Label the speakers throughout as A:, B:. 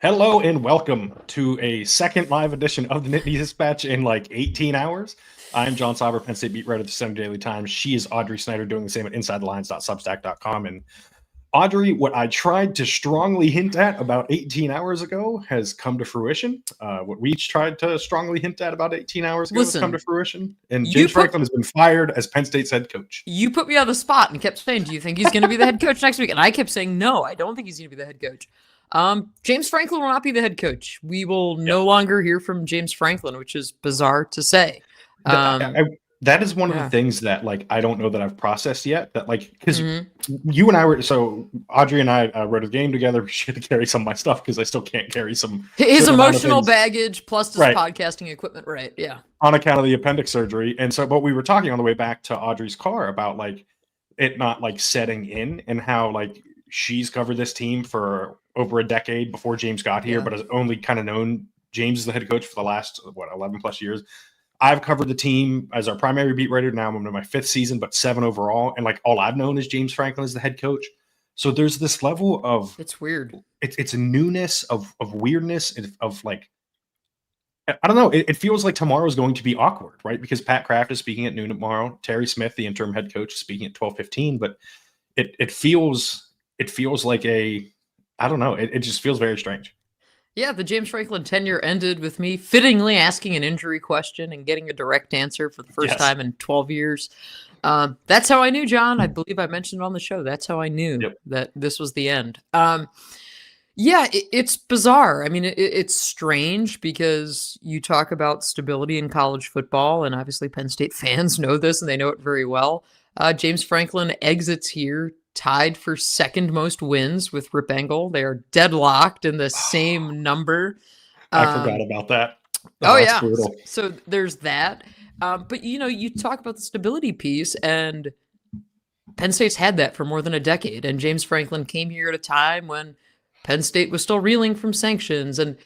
A: Hello and welcome to a second live edition of the Nittany Dispatch in like 18 hours. I'm John Sauber, Penn State beat writer of the Sun Daily Times. She is Audrey Snyder, doing the same at InsideTheLines.substack.com. And Audrey, what I tried to strongly hint at about 18 hours ago has come to fruition. What we each tried to strongly hint at about 18 hours ago has come to fruition. And James Franklin has been fired as Penn State's head coach.
B: You put me on the spot and kept saying, do you think he's going to be the head coach next week? And I kept saying, no, I don't think he's going to be the head coach. James Franklin will not be the head coach. We will no longer hear from James Franklin, which is bizarre to say.
A: That is one of the things that, like, I don't know that I've processed yet. That, like, because you and I were, so Audrey and I wrote a game together. She had to carry some of my stuff because I still can't carry some.
B: His emotional baggage plus his podcasting equipment, right? Yeah.
A: On account of the appendix surgery. And so, but we were talking on the way back to Audrey's car about, like, it not, like, setting in and how, like, she's covered this team for over a decade before James got here, but has only kind of known James as the head coach for the last, 11 plus years. I've covered the team as our primary beat writer. Now I'm in my 5th season, but 7 overall. And like all I've known is James Franklin as the head coach. So there's this level of,
B: it's weird.
A: It's a newness of weirdness of like, I don't know. It feels like tomorrow is going to be awkward, right? Because Pat Kraft is speaking at noon tomorrow. Terry Smith, the interim head coach, is speaking at 12:15, but it feels like I don't know. It just feels very strange.
B: Yeah, the James Franklin tenure ended with me fittingly asking an injury question and getting a direct answer for the first time in 12 years. That's how I knew, John. I believe I mentioned it on the show. That's how I knew that this was the end. It's bizarre. I mean, it's strange because you talk about stability in college football, and obviously Penn State fans know this, and they know it very well. James Franklin exits here tied for second most wins with Rip Engel. They are deadlocked in the same number.
A: I forgot about that.
B: So there's that. But, you talk about the stability piece, and Penn State's had that for more than a decade. And James Franklin came here at a time when Penn State was still reeling from sanctions. And,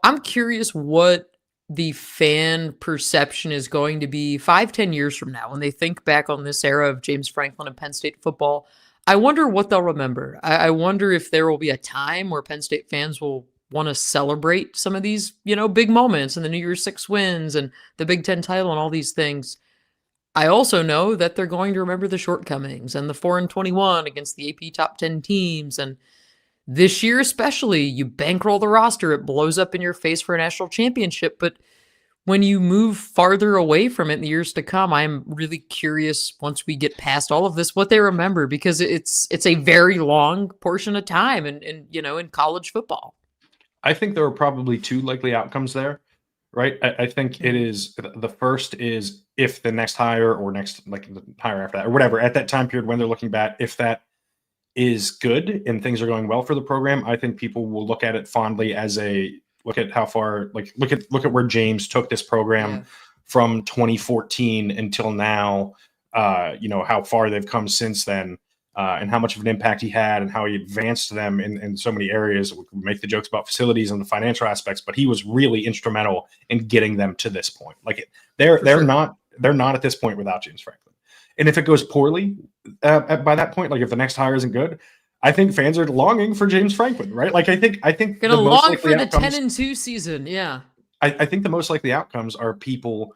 B: I'm curious what the fan perception is going to be 5-10 years from now when they think back on this era of James Franklin and Penn State football. I wonder what they'll remember. I wonder if there will be a time where Penn State fans will want to celebrate some of these, big moments and the New Year's 6 wins and the Big Ten title and all these things. I also know that they're going to remember the shortcomings and the 4-21 against the AP top 10 teams. And this year especially, you bankroll the roster, it blows up in your face for a national championship. But when you move farther away from it in the years to come, I'm really curious, once we get past all of this, what they remember, because it's a very long portion of time in college football.
A: I think there are probably 2 likely outcomes there, right? I think it is, the first is if the next hire or next, like the hire after that or whatever, at that time period when they're looking back, if that is good and things are going well for the program, I think people will look at it fondly as a look at how far, like look at where James took this program from 2014 until now, how far they've come since then, and how much of an impact he had and how he advanced them in so many areas. We can make the jokes about facilities and the financial aspects, but he was really instrumental in getting them to this point. Like they're not at this point without James Franklin. And if it goes poorly by that point, like if the next hire isn't good, I think fans are longing for James Franklin, right? Like I think
B: gonna long for the 10-2 season. Yeah.
A: I think the most likely outcomes are people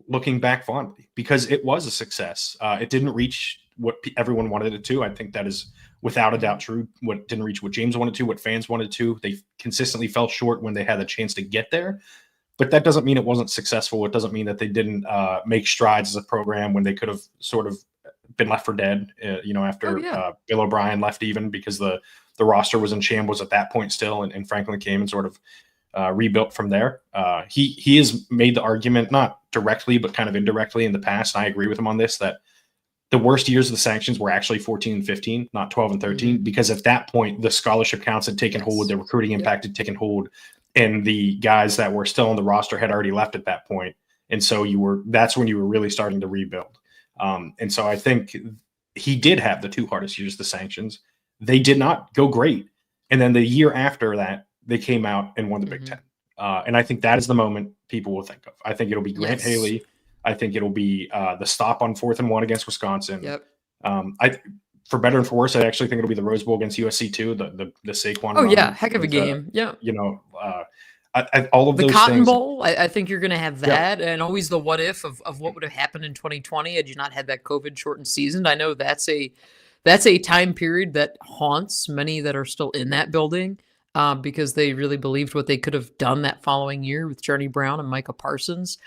A: looking back fondly because it was a success. It didn't reach what everyone wanted it to. I think that is without a doubt true. What didn't reach what James wanted to, what fans wanted to. They consistently fell short when they had the chance to get there. But that doesn't mean it wasn't successful. It doesn't mean that they didn't make strides as a program when they could have sort of been left for dead, after Bill O'Brien left, even because the roster was in shambles at that point still, and Franklin came and sort of rebuilt from there. He has made the argument, not directly, but kind of indirectly in the past, and I agree with him on this, that the worst years of the sanctions were actually 14 and 15, not 12 and 13, because at that point, the scholarship counts had taken hold, the recruiting impact had taken hold, and the guys that were still on the roster had already left at that point. And so that's when you were really starting to rebuild. And so I think he did have the 2 hardest years of the sanctions. They did not go great. And then the year after that, they came out and won the Big Ten. And I think that is the moment people will think of. I think it'll be Grant Haley. I think it'll be the stop on 4th and 1 against Wisconsin.
B: Yep.
A: for better and for worse, I actually think it'll be the Rose Bowl against USC too. The Saquon.
B: Oh
A: run
B: yeah, heck of a
A: with,
B: game. Yeah.
A: You know, all of
B: the
A: those
B: Cotton
A: things.
B: Bowl, I think you're going to have that, and always the what if of what would have happened in 2020 had you not had that COVID shortened season. I know that's a time period that haunts many that are still in that building because they really believed what they could have done that following year with Journey Brown and Micah Parsons.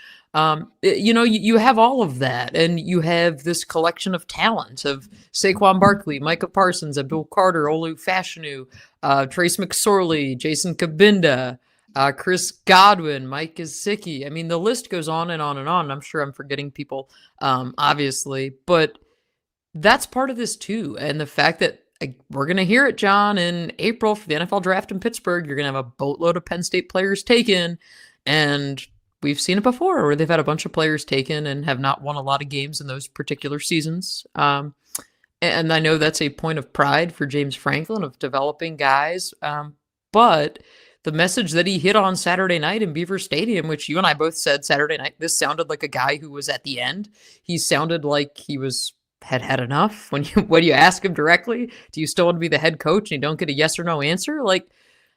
B: You have all of that, and you have this collection of talent of Saquon Barkley, Micah Parsons, Abdul Carter, Olu Fashanu, Trace McSorley, Jason Kabinda, Chris Godwin, Mike Gesicki. I mean, the list goes on and on and on. I'm sure I'm forgetting people, obviously, but that's part of this too. And the fact that we're going to hear it, John, in April for the NFL draft in Pittsburgh, you're going to have a boatload of Penn State players taken. And we've seen it before where they've had a bunch of players taken and have not won a lot of games in those particular seasons. And I know that's a point of pride for James Franklin of developing guys. But the message that he hit on Saturday night in Beaver Stadium, which you and I both said Saturday night, this sounded like a guy who was at the end. He sounded like he had enough. When you ask him directly, do you still want to be the head coach, and you don't get a yes or no answer? Like,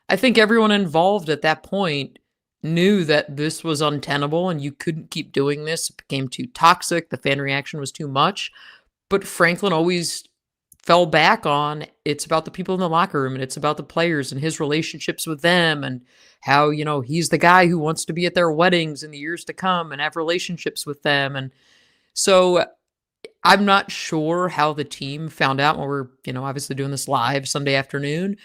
B: I think everyone involved at that point knew that this was untenable and you couldn't keep doing this. It became too toxic. The fan reaction was too much. But Franklin always fell back on it's about the people in the locker room and it's about the players and his relationships with them and how, he's the guy who wants to be at their weddings in the years to come and have relationships with them. And so I'm not sure how the team found out when we're, obviously doing this live Sunday afternoon.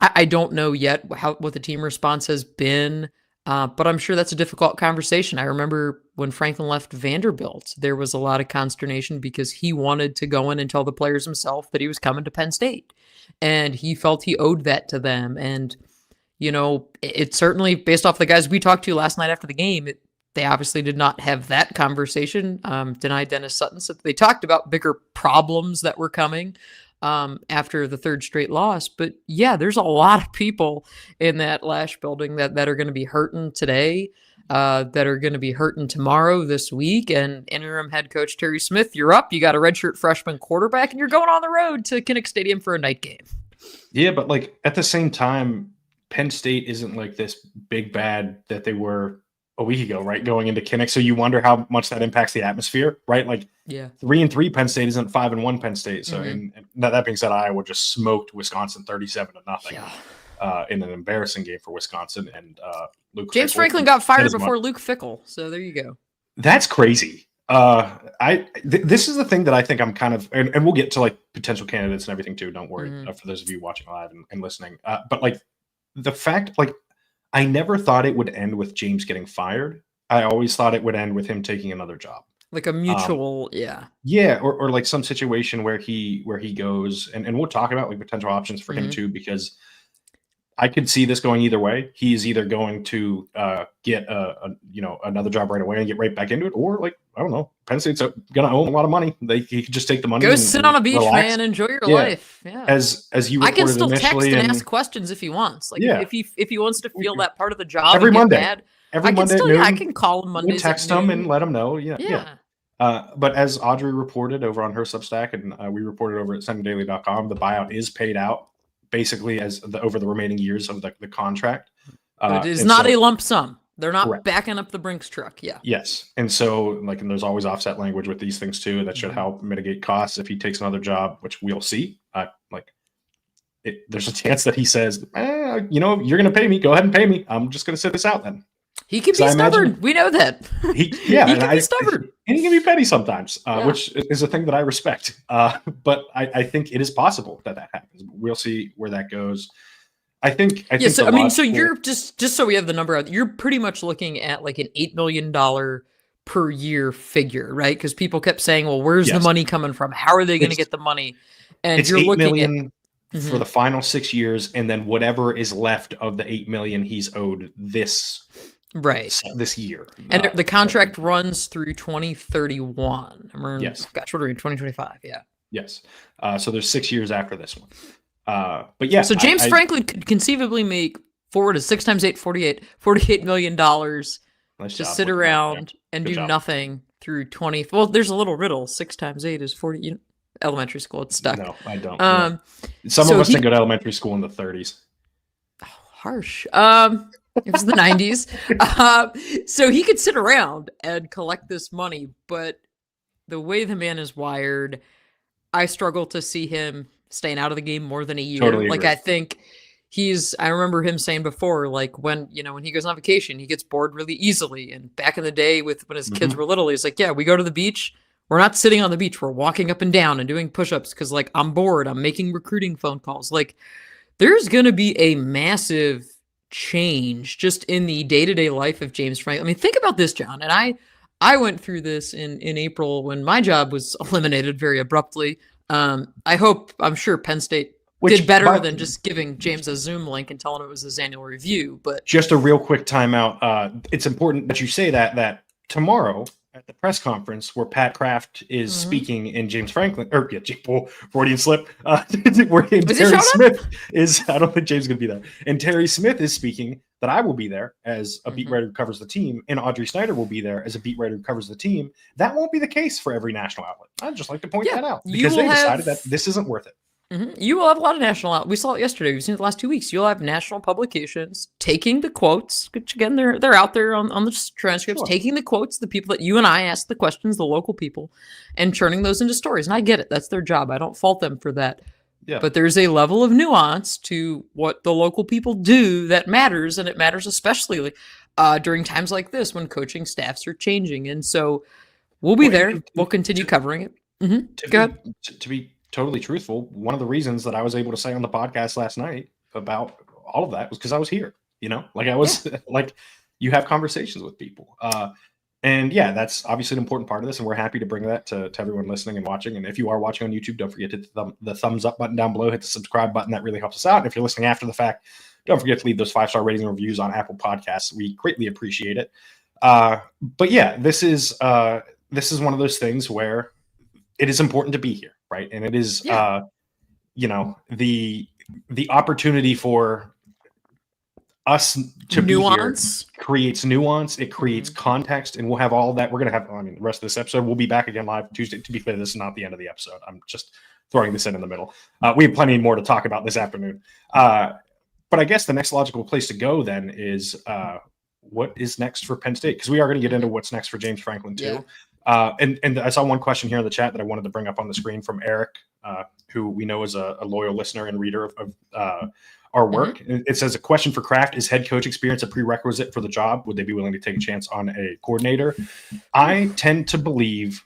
B: I don't know yet what the team response has been, but I'm sure that's a difficult conversation. I remember when Franklin left Vanderbilt, there was a lot of consternation because he wanted to go in and tell the players himself that he was coming to Penn State, and he felt he owed that to them. And, it certainly, based off the guys we talked to last night after the game, they obviously did not have that conversation. Denied Dennis Sutton. So they talked about bigger problems that were coming after the third straight loss. But yeah, there's a lot of people in that Lash building that are going to be hurting today, that are going to be hurting tomorrow, this week. And interim head coach Terry Smith, you're up. You got a redshirt freshman quarterback, and you're going on the road to Kinnick Stadium for a night game. Yeah,
A: but at the same time, Penn State isn't like this big bad that they were a week ago, right? Going into Kinnick. So you wonder how much that impacts the atmosphere, right? 3-3 Penn State isn't 5-1 Penn State. So and that being said, Iowa just smoked Wisconsin 37-0 in an embarrassing game for Wisconsin. And
B: James Franklin got fired before Luke Fickell. So there you go.
A: That's crazy. This is the thing that I think I'm kind of, and we'll get to potential candidates and everything too. Don't worry for those of you watching live and listening. But the fact, I never thought it would end with James getting fired. I always thought it would end with him taking another job. Like a mutual, Yeah, or some situation where he goes, and we'll talk about potential options for him too, because I could see this going either way. He's either going to get another job right away and get right back into it, or I don't know, Penn State's going to own a lot of money. He could just take the money. Go sit on a beach, relax. Man. Enjoy your life. Yeah. As you reported, I can still text and ask questions if he wants. If he wants to feel that part of the job every Monday. Mad, I can call him Mondays. Text him and let him know. Yeah. But as Audrey reported over on her Substack, and we reported over at SendingDaily.com, the buyout is paid out basically over the remaining years of the contract. It is not a lump sum. They're not correct. Backing up the Brinks truck. Yeah. Yes. And so and there's always offset language with these things too, that should help mitigate costs if he takes another job, which we'll see. There's a chance that he says, you're going to pay me. Go ahead and pay me. I'm just going to sit this out then. He can be stubborn. We know that. He can be stubborn. And he can be petty sometimes, which is a thing that I respect. But I think it is possible that happens. We'll see where that goes. I think. So you're just so we have the number out. You're pretty much looking at an $8 million per year figure, right? Because people kept saying, "Well, where's the money coming from? How are they going to get the money?" And it's you're $8 looking million at for the final 6 years, and then whatever is left of the $8 million he's owed this year. And the contract runs through 2031. Yes. Gosh, what are we in 2025? Yeah. Yes. So there's 6 years after this one. But yeah. So James Franklin could conceivably make 4 to 6 times 8, $48 million to sit around and do nothing through 20. Well, there's a little riddle. 6 times 8 is 40.
B: elementary school. It's stuck.
A: No, I don't. Some
B: so
A: of us
B: he,
A: didn't go to elementary school in the 30s.
B: harsh. It was the 90s. So he could sit around and collect this money, but the way the man is wired, I struggle to see him staying out of the game more than a year.
A: Totally
B: Like,
A: agree.
B: I think I remember him saying before, like, when he goes on vacation, he gets bored really easily. And back in the day when his kids were little, he's like, yeah, we go to the beach. We're not sitting on the beach. We're walking up and down and doing push-ups because, like, I'm bored. I'm making recruiting phone calls. Like, there's going to be a massive change just in the day-to-day life of James Franklin. I mean, think about this, John. And I went through this in April when my job was eliminated very abruptly. I'm sure Penn State did better than just giving James a Zoom link and telling him it was his annual review. But
A: just a real quick timeout. It's important that you say that tomorrow at the press conference where Pat Kraft is speaking and James Franklin, Freudian slip, where Terry Smith is, I don't think James is going to be there. And Terry Smith is speaking, that I will be there as a beat writer who covers the team, and Audrey Snyder will be there as a beat writer who covers the team. That won't be the case for every national outlet. I'd just like to point that out because they decided that this isn't worth it.
B: You will have a lot of national outlets. We saw it yesterday. We've seen it the last 2 weeks. You'll have national publications taking the quotes, which again, they're out there on the transcripts, taking the quotes, the people that you and I ask the questions, the local people, and turning those into stories. And I get it. That's their job. I don't fault them for that. Yeah. But there's a level of nuance to what the local people do that matters, and it matters especially during times like this when coaching staffs are changing. And so we'll be there. We'll continue covering it. Go ahead.
A: To be totally truthful, one of the reasons that I was able to say on the podcast last night about all of that was because I was here. Like I was like, you have conversations with people. And yeah, that's obviously an important part of this, and we're happy to bring that to everyone listening and watching. And if you are watching on YouTube, don't forget to hit the thumbs up button down below, hit the subscribe button. That really helps us out. And if you're listening after the fact, don't forget to leave those 5-star ratings and reviews on Apple Podcasts. We greatly appreciate it. But yeah, this is one of those things where it is important to be here, right? And it is, the opportunity for us to
B: nuance.
A: Be here creates nuance. It creates context, and we'll have all that. We're going to have, the rest of this episode. We'll be back again live Tuesday. To be clear, this is not the end of the episode. I'm just throwing this in the middle. We have plenty more to talk about this afternoon. But I guess the next logical place to go then is what is next for Penn State? Because we are going to get into what's next for James Franklin too. Yeah. And I saw one question here in the chat that I wanted to bring up on the screen from Eric, who we know is a loyal listener and reader of our work. It says, a question for Kraft: is head coach experience a prerequisite for the job? Would they be willing to take a chance on a coordinator? I tend to believe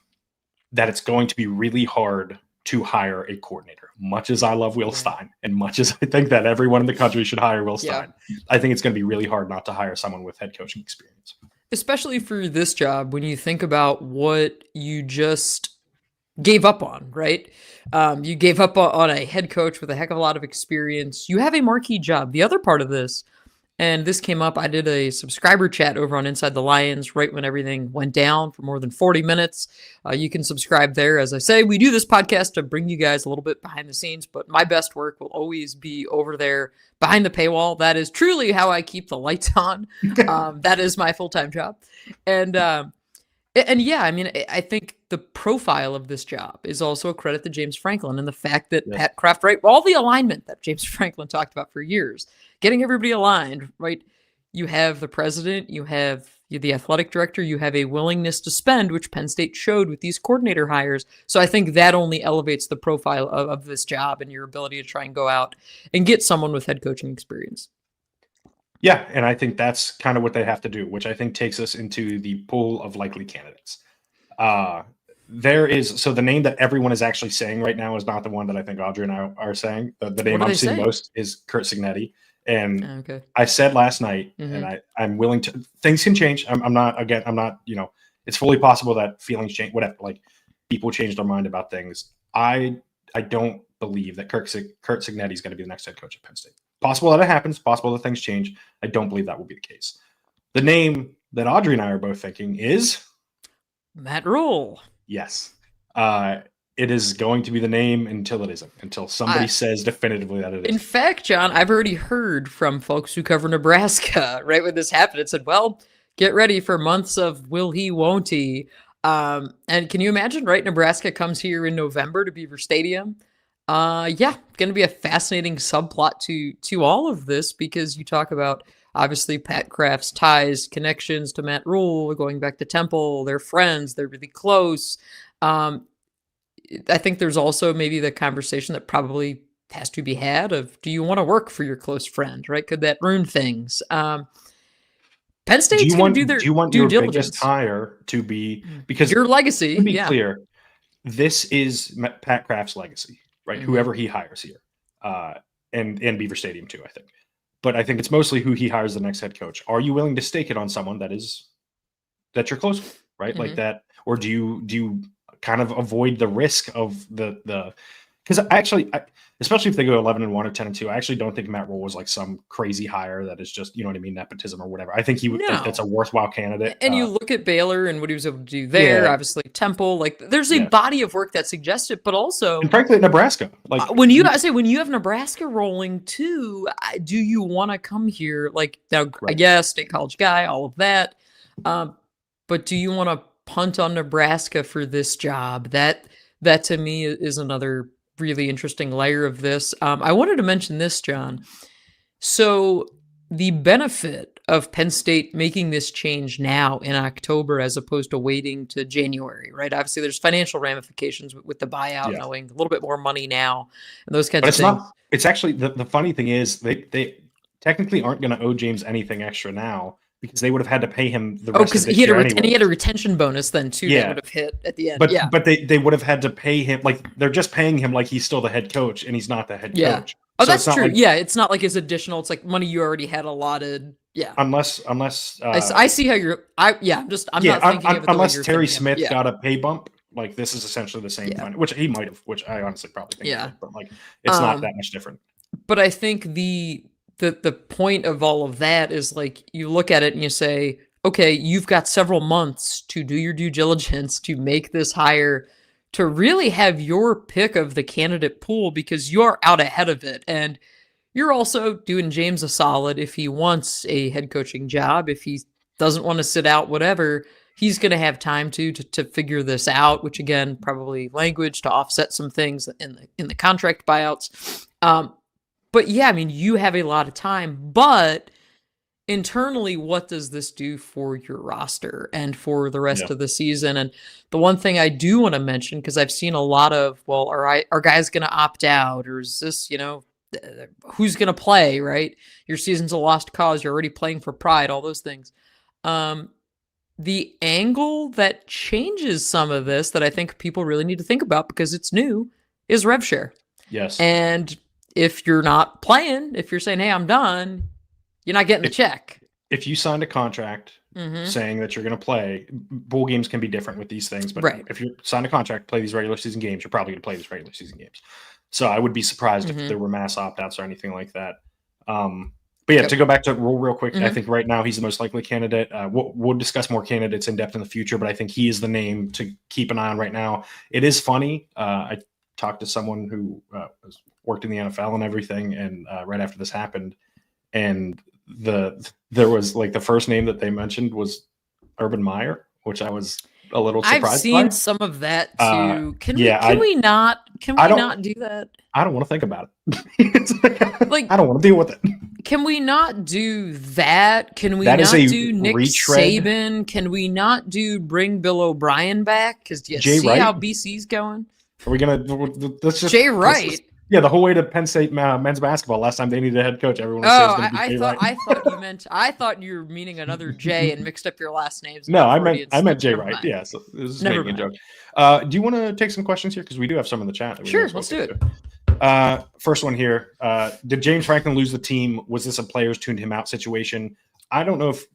A: that it's going to be really hard to hire a coordinator. Much as I love Will Stein, and much as I think that everyone in the country should hire Will Stein, I think it's going to be really hard not to hire someone with head coaching experience.
B: Especially for this job, when you think about what you just gave up on, right? You gave up on a head coach with a heck of a lot of experience. You have a marquee job. The other part of this, and this came up, I did a subscriber chat over on Inside the Lions right when everything went down for more than 40 minutes. You can subscribe there. As I say, we do this podcast to bring you guys a little bit behind the scenes, but my best work will always be over there behind the paywall. That is truly how I keep the lights on. That is my full-time job. And yeah, I mean, I think the profile of this job is also a credit to James Franklin and the fact that Pat Kraft, right, all the alignment that James Franklin talked about for years, getting everybody aligned, right? You have the president, you have the athletic director, you have a willingness to spend, which Penn State showed with these coordinator hires. So I think that only elevates the profile of this job and your ability to try and go out and get someone with head coaching experience.
A: Yeah, and I think that's kind of what they have to do, which I think takes us into the pool of likely candidates. So the name that everyone is actually saying right now is not the one that I think Audrey and I are saying. The name I'm seeing most is Curt Cignetti. And I said last night, and I'm willing to, things can change. I'm not, it's fully possible that feelings change, whatever, like people change their mind about things. I don't believe that Curt Cignetti is going to be the next head coach at Penn State. Possible that it happens, possible that things change. I don't believe that will be the case. The name that Audrey and I are both thinking is
B: Matt Rhule.
A: Yes. It is going to be the name until it isn't, until somebody says definitively that it is.
B: In fact, John, I've already heard from folks who cover Nebraska right when this happened. It said, well, get ready for months of will he, won't he. And can you imagine, right? Nebraska comes here in November to Beaver Stadium. Yeah, going to be a fascinating subplot to all of this, because you talk about obviously Pat Kraft's ties, connections to Matt Rhule, going back to Temple. They're friends. They're really close. I think there's also maybe the conversation that probably has to be had of, do you want to work for your close friend, right? Could that ruin things? Penn State's going to do their
A: do you want
B: due
A: your
B: diligence.
A: biggest hire to be, because
B: your legacy?
A: to be clear, this is Pat Kraft's legacy, right? Whoever he hires here, and Beaver Stadium too, I think. But I think it's mostly who he hires the next head coach. Are you willing to stake it on someone that you're close with, right? Like that, or do you kind of avoid the risk of the because actually, especially if they go 11-1 or 10-2, I actually don't think Matt Rhule was like some crazy hire that is just, you know what I mean, nepotism or whatever. I think he would think that's a worthwhile candidate.
B: And you look at Baylor and what he was able to do there, obviously Temple, like there's a body of work that suggests it, but also,
A: and frankly, Nebraska, like
B: when you have Nebraska rolling too, do you want to come here? Like now, I guess state college guy, all of that, but do you want to punt on Nebraska for this job? That to me is another really interesting layer of this. I wanted to mention this, John. So the benefit of Penn State making this change now in October as opposed to waiting to January, right? Obviously, there's financial ramifications with the buyout, knowing a little bit more money now and those kinds of things.
A: It's actually the funny thing is they technically aren't going to owe James anything extra now, because they would have had to pay him the rest of this year anyway.
B: And he had a retention bonus then too. That would have hit at the end.
A: But they would have had to pay him, like they're just paying him like he's still the head coach, and he's not the head coach.
B: Oh, so that's true. Like, it's not like it's additional. It's like money you already had allotted. Yeah.
A: Unless
B: I see how you're. I'm not thinking of it
A: unless Terry Smith got a pay bump. Like this is essentially the same fine, which he might have. Which I honestly probably think. Yeah. But like it's not that much different.
B: But I think the point of all of that is like you look at it and you say, okay, you've got several months to do your due diligence to make this hire, to really have your pick of the candidate pool, because you're out ahead of it. And you're also doing James a solid if he wants a head coaching job. If he doesn't want to sit out, whatever, he's going to have time to figure this out, which again, probably language to offset some things in the contract buyouts. But yeah, I mean, you have a lot of time, but internally, what does this do for your roster and for the rest of the season? And the one thing I do want to mention, because I've seen a lot of, well, are guys going to opt out, or is this, who's going to play, right? Your season's a lost cause. You're already playing for pride, all those things. The angle that changes some of this that I think people really need to think about, because it's new, is rev share.
A: Yes.
B: And if you're not playing, if you're saying, hey, I'm done, you're not getting the check.
A: If you signed a contract saying that you're going to play, bowl games can be different with these things, but if you signed a contract, play these regular season games, you're probably going to play these regular season games. So I would be surprised if there were mass opt-outs or anything like that. But yeah, to go back to Rhule real quick, I think right now he's the most likely candidate. We'll discuss more candidates in depth in the future, but I think he is the name to keep an eye on right now. It is funny. I talked to someone who worked in the NFL and everything, and right after this happened, and there was like the first name that they mentioned was Urban Meyer, which I was a little surprised
B: I've seen
A: by.
B: some of that too. Can we not do that?
A: I don't want to think about it. Like I don't want to deal with it.
B: Can we not do that? Can we not do Nick Saban? Can we not do bring Bill O'Brien back? Because do you see how BC's going?
A: Are we gonna? Let's just
B: Jay Wright.
A: Yeah, the whole way to Penn State men's basketball. Last time they needed a head coach, everyone was saying
B: I thought you were meaning another Jay and mixed up your last names.
A: No, I meant Jay Wright. Yeah, so this is making a joke. Do you want to take some questions here, because we do have some in the chat?
B: Sure, let's do it.
A: First one here. Did James Franklin lose the team? Was this a players tuned him out situation? I don't know if.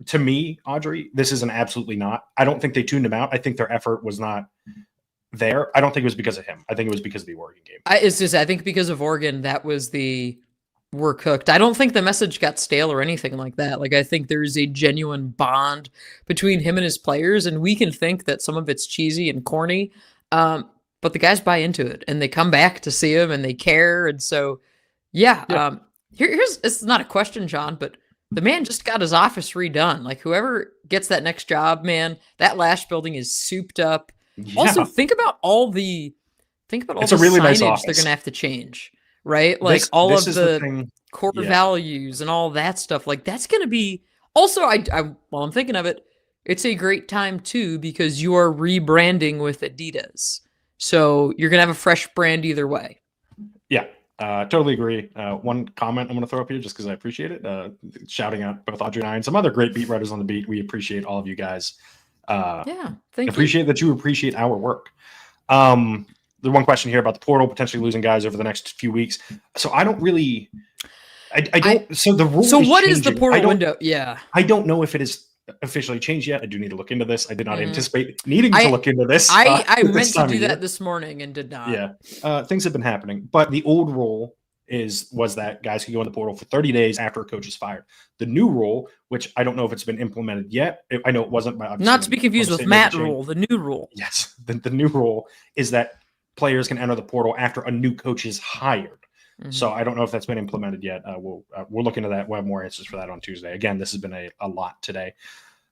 A: To me, Audrey, this is an absolutely not. I don't think they tuned him out. I think their effort was not there. I don't think it was because of him. I think it was because of the Oregon game.
B: I think because of Oregon, that was we're cooked. I don't think the message got stale or anything like that. Like, I think there's a genuine bond between him and his players, and we can think that some of it's cheesy and corny, but the guys buy into it and they come back to see him and they care. And so, here's it's not a question, John, but the man just got his office redone. Like whoever gets that next job, man, that Lash building is souped up.
A: Yeah.
B: Also, think about all the
A: It's a really nice
B: signage
A: office.
B: they're gonna have to change, right? Like
A: this
B: of
A: is
B: the
A: thing.
B: core values and all that stuff. Like that's gonna be also. While I'm thinking of it, it's a great time too because you are rebranding with Adidas, so you're gonna have a fresh brand either way.
A: Yeah. Totally agree. One comment I'm going to throw up here just because I appreciate it. Shouting out both Audrey and I and some other great beat writers on the beat. We appreciate all of you guys. Appreciate that you appreciate our work. The one question here about the portal potentially losing guys over the next few weeks. So I don't really. I don't. So the rule.
B: So what
A: changing.
B: is the portal window? Yeah.
A: I don't know if it is officially changed yet. I do need to look into this. I did not anticipate needing to look into this.
B: I meant to do that this morning and did not.
A: Yeah. Things have been happening, but the old rule was that guys could go in the portal for 30 days after a coach is fired. The new rule, which I don't know if it's been implemented yet. I know it wasn't.
B: Not to be confused with Matt Rhule, the new rule.
A: Yes. The new rule is that players can enter the portal after a new coach is hired. So I don't know if that's been implemented yet. We'll look into that. We'll have more answers for that on Tuesday. Again, this has been a lot today.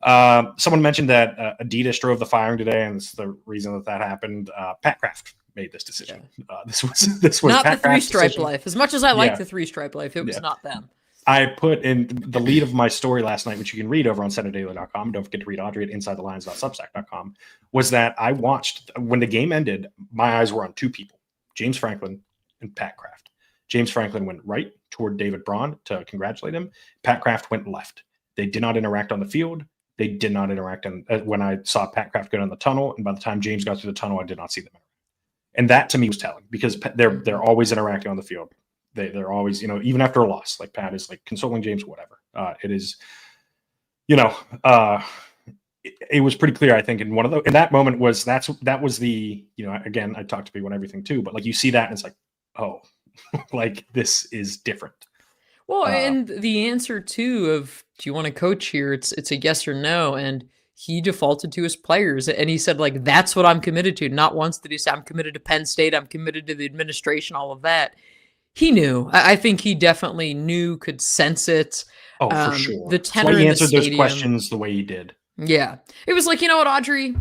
A: Someone mentioned that Adidas drove the firing today, and it's the reason that happened. Pat Kraft made this decision. This was
B: not
A: Pat
B: the three-stripe life. As much as I like the three-stripe life, it was not them.
A: I put in the lead of my story last night, which you can read over on SnyderDaily.com. Don't forget to read Audrey at InsideTheLines.substack.com. Was that I watched when the game ended. My eyes were on two people: James Franklin and Pat Kraft. James Franklin went right toward David Braun to congratulate him. Pat Kraft went left. They did not interact on the field. They did not interact when I saw Pat Kraft go down the tunnel. And by the time James got through the tunnel, I did not see them. And that to me was telling because they're always interacting on the field. They're always, even after a loss, like Pat is like consoling James, whatever. It is, it was pretty clear, I think, in that moment that was the, again, I talked to people and everything too, but like you see that and it's like, oh, like this is different.
B: Well, and the answer too of do you want to coach here? It's a yes or no, and he defaulted to his players, and he said like that's what I'm committed to. Not once did he say I'm committed to Penn State, I'm committed to the administration, all of that. He knew. I think he definitely knew, could sense it.
A: Oh, for sure.
B: The tenor
A: he
B: in
A: answered
B: the
A: those
B: stadium.
A: Questions the way he did.
B: Yeah, it was like, you know what, Audrey.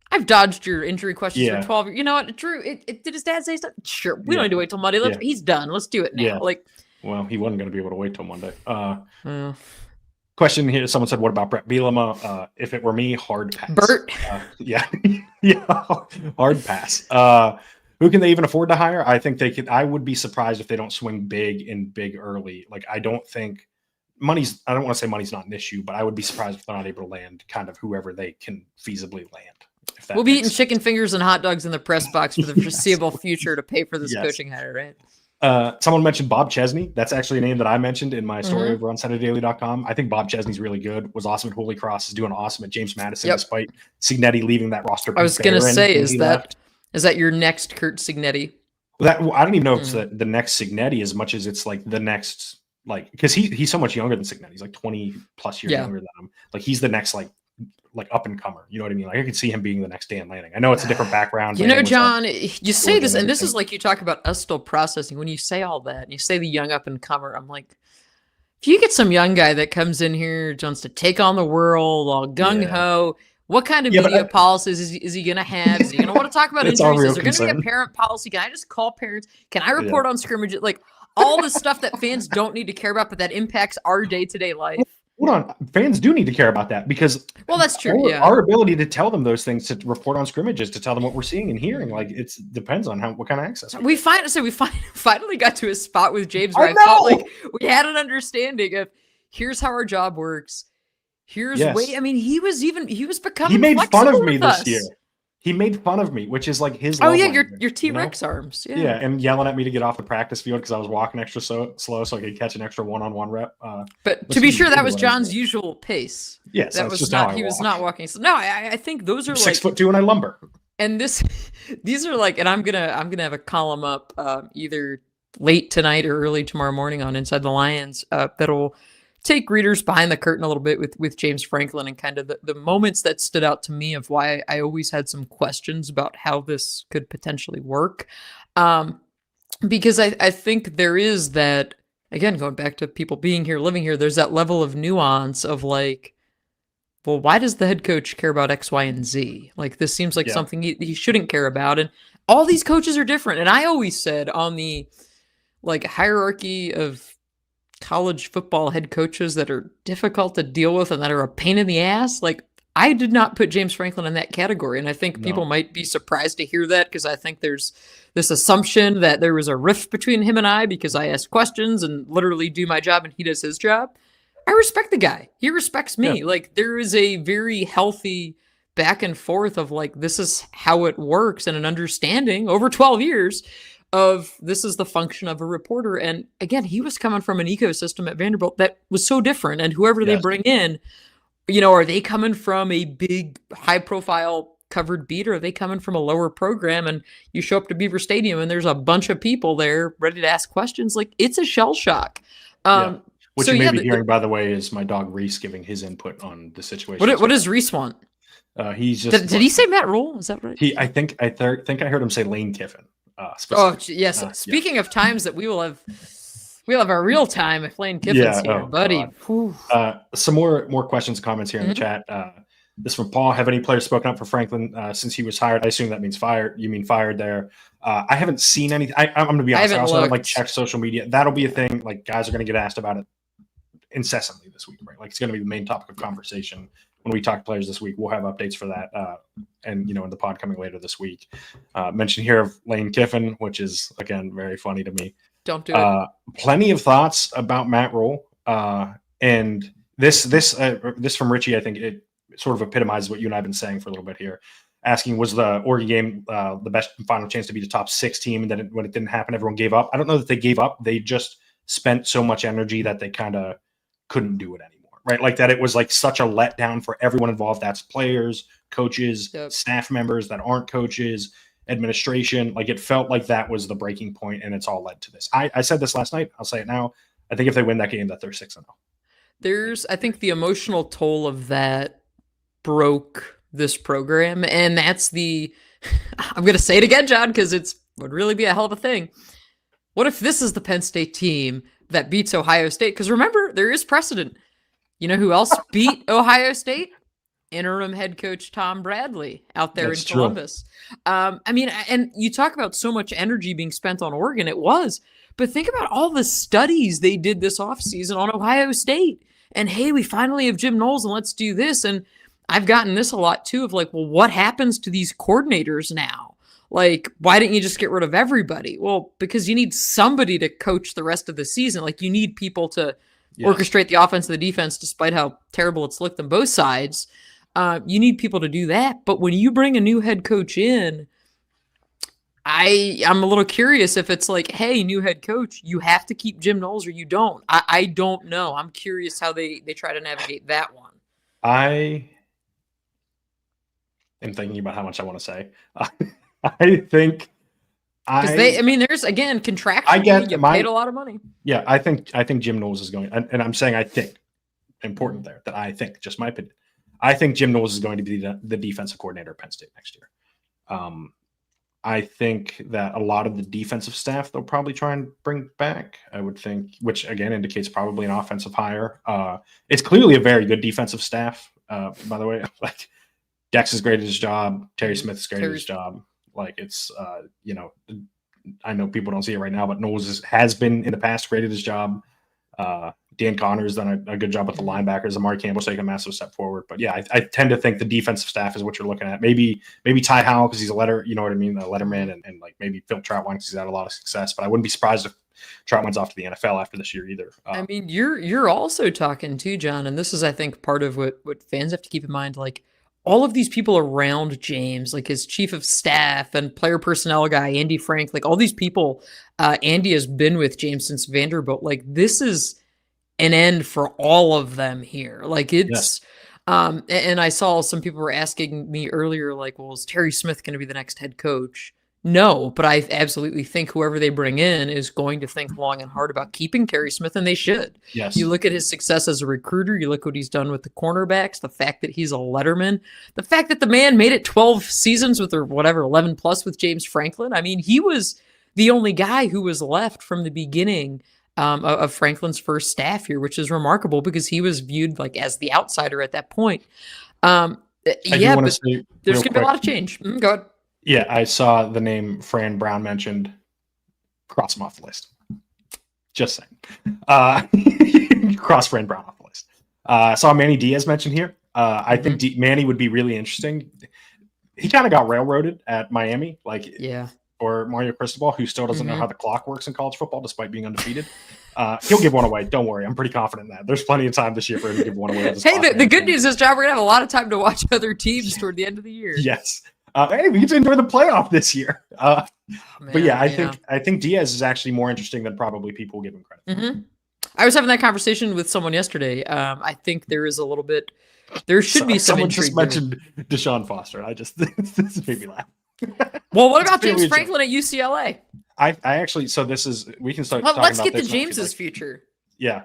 B: I've dodged your injury questions for 12 years. You know what, Drew? Did his dad say stuff? Sure. We don't need to wait till Monday. He's done. Let's do it now.
A: Yeah.
B: Like,
A: well, he wasn't going to be able to wait till Monday. Question here. Someone said, "What about Brett Bielema? If it were me, hard pass."
B: Bert.
A: Yeah, hard pass. Who can they even afford to hire? I think they could. I would be surprised if they don't swing big early. Like, I don't think money's. I don't want to say money's not an issue, but I would be surprised if they're not able to land kind of whoever they can feasibly land.
B: We'll be eating chicken fingers and hot dogs in the press box for the foreseeable future to pay for this coaching hire, right?
A: Someone mentioned Bob Chesney. That's actually a name that I mentioned in my story over on SnyderDaily.com. I think Bob Chesney's really good. Was awesome at Holy Cross. Is doing awesome at James Madison, despite Cignetti leaving that roster.
B: I was going to say, is that your next Curt Cignetti?
A: I don't even know if it's the next Cignetti as much as it's like the next, like, because he's so much younger than Cignetti. He's like 20 plus years younger than him. Like he's the next like up and comer. You know what I mean? Like I could see him being the next Dan Lanning. I know it's a different background.
B: John, you say this, and this is like you talk about us still processing. When you say all that, and you say the young up and comer, I'm like, if you get some young guy that comes in here, wants to take on the world, all gung ho. What kind of media policies is he going to have? Is he going to want to talk about injuries? Is there going to be a parent policy? Can I just call parents? Can I report on scrimmages? Like all the stuff that fans don't need to care about, but that impacts our day-to-day life.
A: Hold on. Fans do need to care about that because
B: that's true.
A: Our ability to tell them those things, to report on scrimmages, to tell them what we're seeing and hearing, like it depends on what kind of access.
B: We finally got to a spot with James where I felt like we had an understanding of here's how our job works. Here's I mean, he was becoming.
A: He made fun of me this year. He made fun of me, which is like his.
B: Oh yeah, your T-Rex arms.
A: Yeah, and yelling at me to get off the practice field because I was walking extra slow so I could catch an extra one-on-one rep.
B: But to be sure, that was John's usual pace.
A: Yes,
B: that was not. He was not walking. So no, I think those are
A: 6'2" and I lumber.
B: And these are like, and I'm gonna have a column up either late tonight or early tomorrow morning on Inside the Lions that'll take readers behind the curtain a little bit with James Franklin and kind of the moments that stood out to me of why I always had some questions about how this could potentially work. Because I think there is that again, going back to people being here, living here, there's that level of nuance of like, well, why does the head coach care about X, Y, and Z? Like, this seems like something he shouldn't care about. And all these coaches are different. And I always said on the like hierarchy of college football head coaches that are difficult to deal with and that are a pain in the ass, like, I did not put James Franklin in that category. And I think people might be surprised to hear that, because I think there's this assumption that there was a rift between him and I because I ask questions and literally do my job and he does his job. I respect the guy. He respects me. Like, there is a very healthy back and forth of like, this is how it works, and an understanding over 12 years of this is the function of a reporter. And again, he was coming from an ecosystem at Vanderbilt that was so different. And whoever they bring in, you know, are they coming from a big, high profile covered beat, or are they coming from a lower program? And you show up to Beaver Stadium and there's a bunch of people there ready to ask questions. Like, it's a shell shock.
A: Which you may be hearing, by the way, is my dog Reese giving his input on the situation.
B: What does Reese want?
A: He's just.
B: Did he say Matt Rhule? Is that right?
A: I think I heard him say Lane Kiffin.
B: Yes. Speaking of times that we'll have our real time if Lane Kiffin's here, buddy.
A: Some more questions and comments here in the chat. This from Paul. Have any players spoken up for Franklin since he was hired? I assume that means fired. You mean fired there? I haven't seen anything. I'm going to be honest. I also haven't checked social media. That'll be a thing. Like, guys are going to get asked about it incessantly this week, right? Like, it's going to be the main topic of conversation when we talk to players this week. We'll have updates for that, and in the pod coming later this week. Mention here of Lane Kiffin, which is again very funny to me.
B: Don't do it.
A: Plenty of thoughts about Matt Rhule, and this from Richie. I think it sort of epitomizes what you and I have been saying for a little bit here. Asking, was the Oregon game the best final chance to be the top 6 team, and then when it didn't happen, everyone gave up? I don't know that they gave up. They just spent so much energy that they kind of couldn't do it anymore, right? Like, that it was like such a letdown for everyone involved. That's players, coaches, staff members that aren't coaches, administration. Like, it felt like that was the breaking point, and it's all led to this. I said this last night. I'll say it now. I think if they win that game, that they're 6-0.
B: I think the emotional toll of that broke this program, and that's I'm going to say it again, John, because it would really be a hell of a thing. What if this is the Penn State team that beats Ohio State? Because remember, there is precedent. You know who else beat Ohio State? Interim head coach Tom Bradley out there in Columbus. And you talk about so much energy being spent on Oregon. It was. But think about all the studies they did this offseason on Ohio State. And, hey, we finally have Jim Knowles, and let's do this. And I've gotten this a lot, too, of like, well, what happens to these coordinators now? Like, why didn't you just get rid of everybody? Well, because you need somebody to coach the rest of the season. Like, you need people to orchestrate the offense and the defense, despite how terrible it's looked on both sides. You need people to do that. But when you bring a new head coach in, I'm a little curious if it's like, hey, new head coach, you have to keep Jim Knowles or you don't. I don't know. I'm curious how they try to navigate that one.
A: I am thinking about how much I want to say. I think
B: there's, again, contractually, you paid a lot of money.
A: Yeah, I think Jim Knowles is going, and I'm saying I think, important there, that I think, just my opinion, I think Jim Knowles is going to be the defensive coordinator at Penn State next year. I think that a lot of the defensive staff they'll probably try and bring back, I would think, which again indicates probably an offensive hire. It's clearly a very good defensive staff, by the way. Like, Dex is great at his job. Terry Smith is great at his job. Like, it's, I know people don't see it right now, but Knowles has been in the past great at his job. Dan Connor's done a good job with the linebackers. Amari Campbell's taking a massive step forward. But yeah, I tend to think the defensive staff is what you're looking at. Maybe Ty Howell, because he's a letterman, and like maybe Phil Troutwine because he's had a lot of success. But I wouldn't be surprised if Troutwine's off to the NFL after this year either.
B: You're also talking too, John, and this is, I think, part of what fans have to keep in mind. Like, all of these people around James, like his chief of staff and player personnel guy, Andy Frank, like all these people, Andy has been with James since Vanderbilt. Like, this is an end for all of them here. Like, it's, and I saw some people were asking me earlier, like, well, is Terry Smith going to be the next head coach? No, but I absolutely think whoever they bring in is going to think long and hard about keeping Terry Smith, and they should.
A: Yes.
B: You look at his success as a recruiter, you look what he's done with the cornerbacks, the fact that he's a letterman, the fact that the man made it 12 seasons with, or whatever, 11 plus with James Franklin. I mean, he was the only guy who was left from the beginning of Franklin's first staff here, which is remarkable because he was viewed like as the outsider at that point. But there's going to be a lot of change. Go ahead.
A: Yeah, I saw the name Fran Brown mentioned. Cross him off the list. Just saying. Cross Fran Brown off the list. I saw Manny Diaz mentioned here. I think Manny would be really interesting. He kind of got railroaded at Miami, or Mario Cristobal, who still doesn't know how the clock works in college football despite being undefeated. He'll give one away. Don't worry. I'm pretty confident in that. There's plenty of time this year for him to give one away.
B: Hey, the good news is, John, we're going to have a lot of time to watch other teams toward the end of the year.
A: Yes. Hey, we get to enjoy the playoff this year. But yeah, I think Diaz is actually more interesting than probably people give him credit.
B: I was having that conversation with someone yesterday. I think there is a little bit. There should be some
A: someone
B: intrigue.
A: Just mentioned Deshaun Foster. This made me laugh.
B: Well, what about James Franklin at UCLA?
A: I actually. So we can start.
B: Let's get to James's future.
A: Yeah.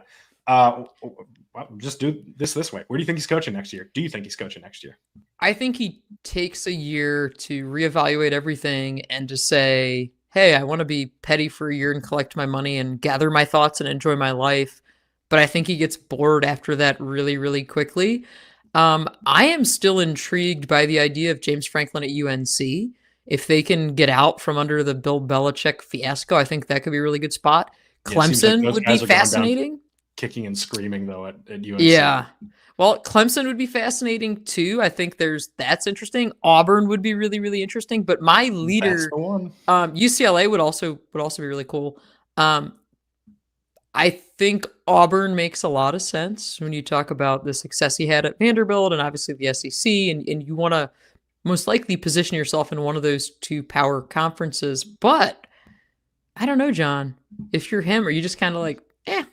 A: Just do this way. Where do you think he's coaching next year? Do you think he's coaching next year?
B: I think he takes a year to reevaluate everything and to say, hey, I want to be petty for a year and collect my money and gather my thoughts and enjoy my life. But I think he gets bored after that really, really quickly. I am still intrigued by the idea of James Franklin at UNC. If they can get out from under the Bill Belichick fiasco, I think that could be a really good spot. Clemson would be fascinating.
A: Kicking and screaming, though, at UNC.
B: Yeah. Well, Clemson would be fascinating, too. I think that's interesting. Auburn would be really, really interesting. But my leader, UCLA would also be really cool. I think Auburn makes a lot of sense when you talk about the success he had at Vanderbilt and obviously the SEC, and you want to most likely position yourself in one of those two power conferences. But I don't know, John, if you're him, are you just kind of like,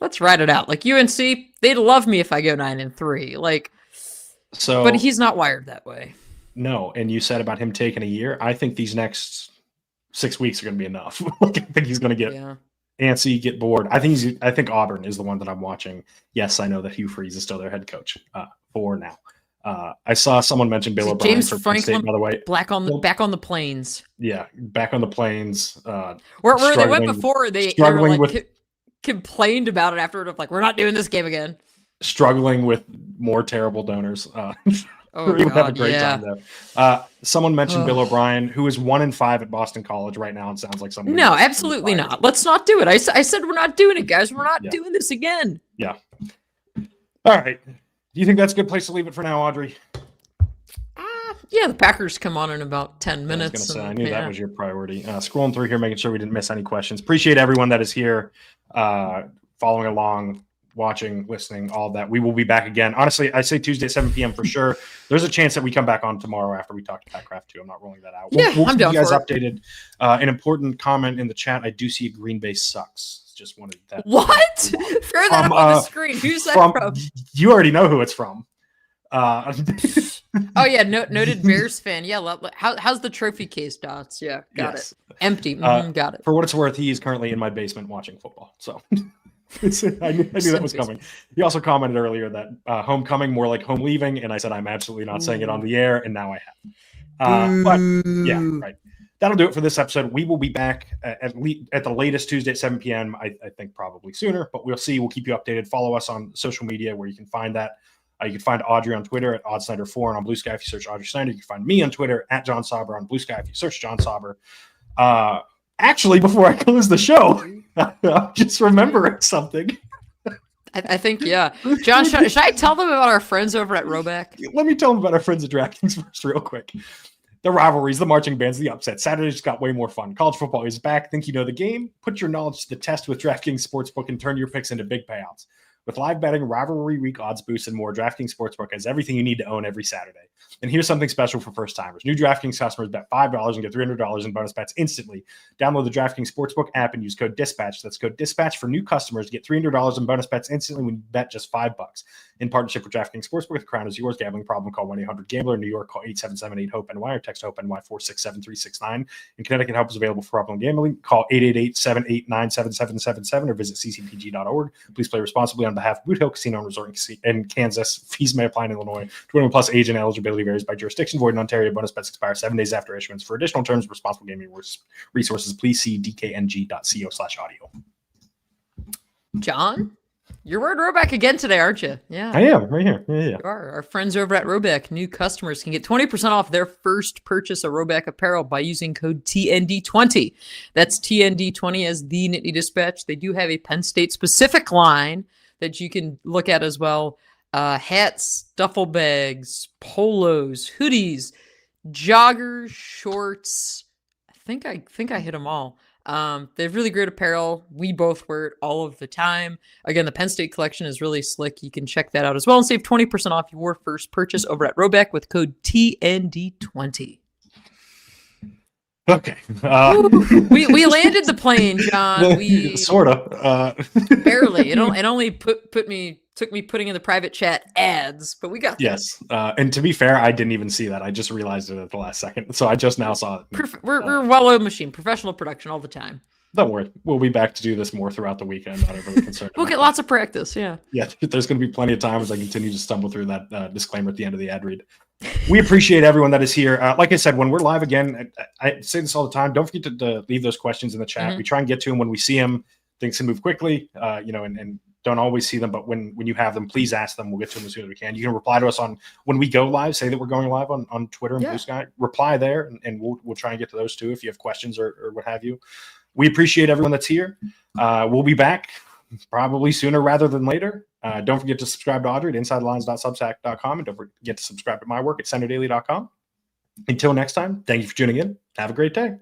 B: let's ride it out? Like UNC, they'd love me if I go 9-3. But he's not wired that way.
A: No, and you said about him taking a year. I think these next 6 weeks are going to be enough. I think he's going to get antsy, get bored. I think Auburn is the one that I'm watching. Yes, I know that Hugh Freeze is still their head coach for now. I saw someone mention Bill O'Brien
B: James
A: for
B: Franklin,
A: Penn State, by the way.
B: Back on the plains.
A: Yeah, back on the plains.
B: Where they went before, they were like complained about it afterward of like, we're not doing this game again.
A: Struggling with more terrible donors.
B: Oh,
A: God, have a great time there. Someone mentioned Bill O'Brien, who is 1-5 at Boston College right now, and sounds like something.
B: No, absolutely not. Let's not do it. I said we're not doing it, guys. We're not doing this again.
A: Yeah. All right. Do you think that's a good place to leave it for now, Audrey?
B: Yeah, the Packers come on in about 10 minutes.
A: I knew that was your priority. Scrolling through here, making sure we didn't miss any questions. Appreciate everyone that is here, following along, watching, listening, all that. We will be back again. Honestly, I say Tuesday at 7 p.m. for sure. There's a chance that we come back on tomorrow after we talk to Pat Kraft too. I'm not ruling that out. We'll
B: I'm
A: keep
B: down
A: you guys
B: for it.
A: updated. An important comment in the chat. I do see Green Bay sucks. Just wanted that.
B: What? Throw that up on the screen. Who's that from?
A: You already know who it's from.
B: Oh yeah, noted Bears fan. Yeah, how's the trophy case, Dots? Yeah, got it. Empty. Got it.
A: For what it's worth, he is currently in my basement watching football. So I knew that was coming. He also commented earlier that homecoming more like home leaving, and I said I'm absolutely not saying it on the air, and now I have. But yeah, right. That'll do it for this episode. We will be back at the latest Tuesday at 7 p.m. I think probably sooner, but we'll see. We'll keep you updated. Follow us on social media where you can find that. You can find Audrey on Twitter at OddSnyder4 and on Blue Sky if you search Audrey Snyder. You can find me on Twitter at John Sauber, on Blue Sky if you search John Sauber. Actually, before I close the show, I'm just remembering something.
B: I think, yeah. John, should I tell them about our friends over at Roback?
A: Let me tell them about our friends at DraftKings first real quick. The rivalries, the marching bands, the upsets. Saturday just got way more fun. College football is back. Think you know the game? Put your knowledge to the test with DraftKings Sportsbook and turn your picks into big payouts. With live betting, rivalry week odds boosts, and more, DraftKings Sportsbook has everything you need to own every Saturday. And here's something special for first-timers. New DraftKings customers bet $5 and get $300 in bonus bets instantly. Download the DraftKings Sportsbook app and use code DISPATCH. That's code DISPATCH for new customers to get $300 in bonus bets instantly when you bet just $5. In partnership with DraftKings Sportsbook, the crown is yours. Gambling problem, call 1-800-GAMBLER. In New York, call 877-8-HOPE-NY or text HOPE-NY 467-369. In Connecticut, help is available for problem gambling. Call 888-789-7777 or visit ccpg.org. Please play responsibly on behalf of Boot Hill Casino and Resort in Kansas. Fees may apply in Illinois. 21 plus age and eligibility varies by jurisdiction. Void in Ontario. Bonus bets expire 7 days after issuance. For additional terms of responsible gaming resources, please see dkng.co/audio.
B: John, you're wearing Roback again today, aren't you? Yeah.
A: I am right here. Yeah.
B: You are. Our friends over at Roback, new customers can get 20% off their first purchase of Roback apparel by using code TND20. That's TND20 as the Nittany Dispatch. They do have a Penn State specific line that you can look at as well. Hats, duffel bags, polos, hoodies, joggers, shorts. I think I hit them all. They have really great apparel. We both wear it all of the time. Again, the Penn State collection is really slick. You can check that out as well and save 20% off your first purchase over at Roback with code TND20.
A: Okay.
B: We landed the plane, John. We
A: sort of
B: barely. It only took me putting in the private chat ads, but we got there.
A: Yes. And to be fair, I didn't even see that. I just realized it at the last second. So I just now saw it.
B: We're a well-oiled machine, professional production all the time.
A: Don't worry. We'll be back to do this more throughout the weekend. Not overly concerned.
B: We'll get lots of practice. Yeah.
A: Yeah. There's going to be plenty of time as I continue to stumble through that disclaimer at the end of the ad read. We appreciate everyone that is here. Like I said, when we're live again, I say this all the time. Don't forget to leave those questions in the chat. We try and get to them when we see them. Things can move quickly, and don't always see them. But when you have them, please ask them. We'll get to them as soon as we can. You can reply to us on when we go live. Say that we're going live on Twitter and Blue Sky. Reply there, and we'll try and get to those too if you have questions or what have you. We appreciate everyone that's here. We'll be back probably sooner rather than later. Don't forget to subscribe to Audrey at insidelions.substack.com, and don't forget to subscribe to my work at centerdaily.com. Until next time, thank you for tuning in. Have a great day.